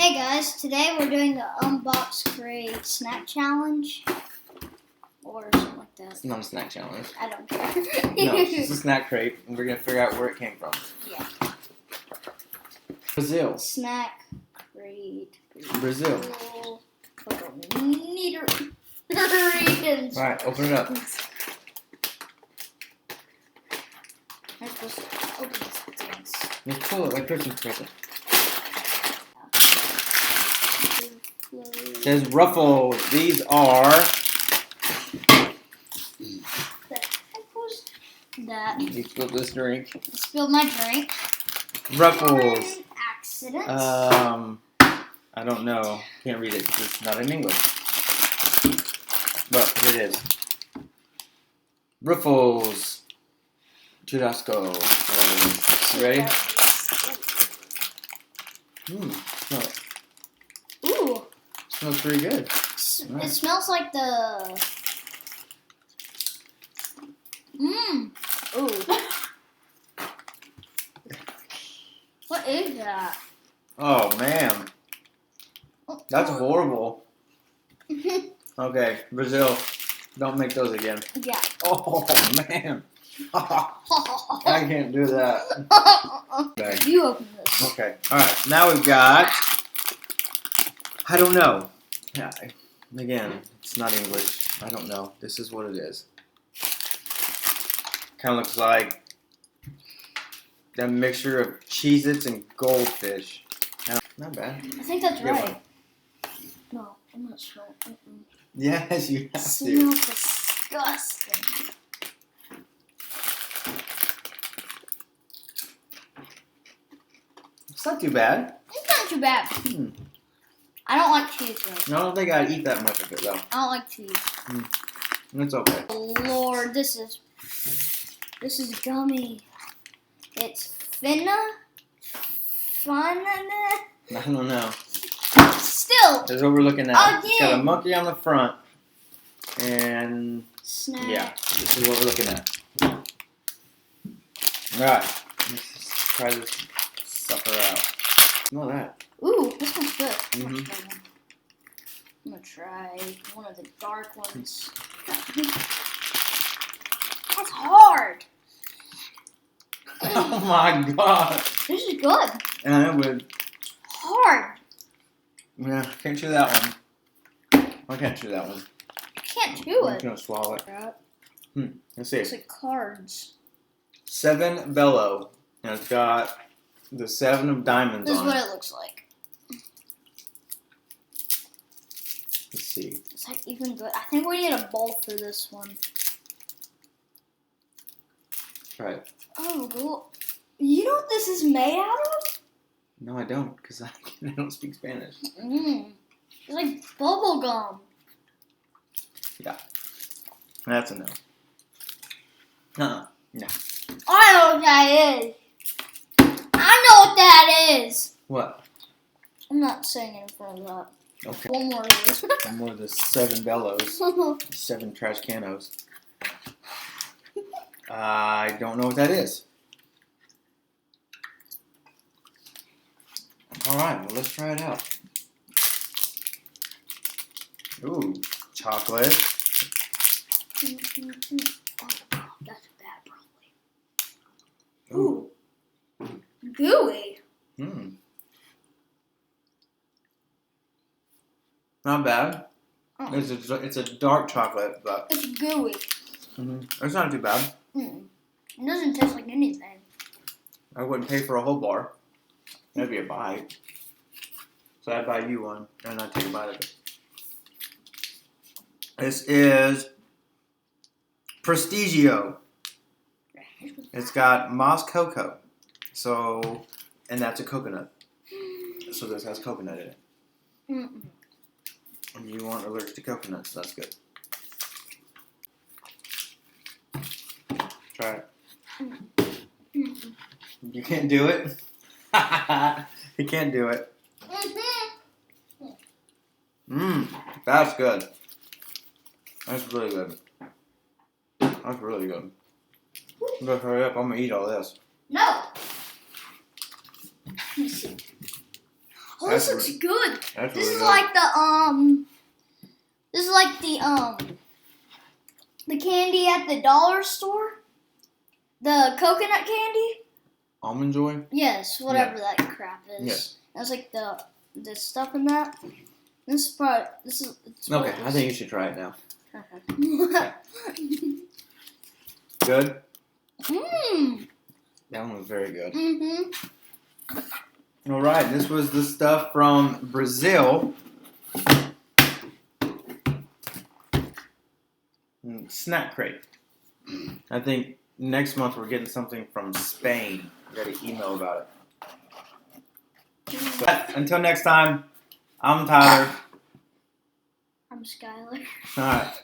Hey guys, today we're doing the Unbox Crate Snack Challenge. Or something like that. It's not a snack challenge. I don't care. No, it's just a snack crate, and we're going to figure out where it came from. Yeah. Brazil. Snack Crate. Brazil. Alright, open it up. I'm supposed to open this things. Just pull it like Christmas present. It says Ruffles. These are... The heck was that? You spilled this drink. I spilled my drink. Ruffles. Accident. I don't know. Can't read it because it's not in English. But here it is. Ruffles. Churrasco. You ready? Smell it. Ooh. Smells pretty good. It smells like the... Ooh. What is that? Oh, man. That's horrible. Okay, Brazil. Don't make those again. Yeah. Oh, man. I can't do that. Okay. You open this. Okay. Alright, now we've got... I don't know. Yeah, again, it's not English. I don't know. This is what it is. Kind of looks like a mixture of Cheez-Its and Goldfish. Not bad. I think that's Good right. one. No, I'm not sure. Yes, you It have to. smells disgusting. It's not too bad. It's not too bad. I don't like cheese though. I don't think I'd eat that much of it though. I don't like cheese. It's okay. Oh, Lord, this is gummy. It's Fun. I don't know. Still. That's what we're looking at. Again. It's got a monkey on the front. And Snack. yeah, this is what we're looking at. Alright. Let's try this sucker out. Smell that. Ooh, this one's good. Mhm. I'm gonna try one of the dark ones. That's hard. Oh my god. This is good. And it would. Hard. Yeah, can't chew that one. I can't chew that one. I can't chew I'm it. gonna swallow it. Let's see. It's like cards. 7 Bello. And it's got the 7 of diamonds This is on what it. it looks like. Let's see. It's like even good. I think we need a bowl for this one. Try it. Oh, cool. You know what this is made out of? No, I don't, because I don't speak Spanish. It's like bubble gum. Yeah. That's a no. No. I know what that is. I know what that is. What? I'm not saying it in front of that. Okay. One more of this. More of the 7 Bellos. 7 trash canos. I don't know what that is. Alright, well, let's try it out. Ooh, chocolate. Oh, that's bad, probably. Ooh. Gooey. Not bad. Oh. It's a dark chocolate, but It's gooey. it's not too bad. It doesn't taste like anything. I wouldn't pay for a whole bar. That'd be a bite. So I'd buy you one, and I'd take a bite of it. This is Prestigio. It's got moss cocoa. So, and that's a coconut. So this has coconut in it. And you aren't allergic to coconuts, so that's good. Try it. You can't do it? You can't do it. That's good. That's really good. That's really good. I'm gonna hurry up. I'm gonna eat all this. No. Let me see. Oh, this looks good. That's This really is good. like the This is like the candy at the dollar store. The coconut candy. Almond Joy? Yes, whatever that crap is. Yeah. That's like the stuff in that. This is probably it's Okay, I think you should try it now. Okay. Good? Mmm. That one was very good. Mhm. All right, this was the stuff from Brazil. Snack crate. I think next month we're getting something from Spain. I got an email about it. But until next time, I'm Tyler. I'm Skylar. All right.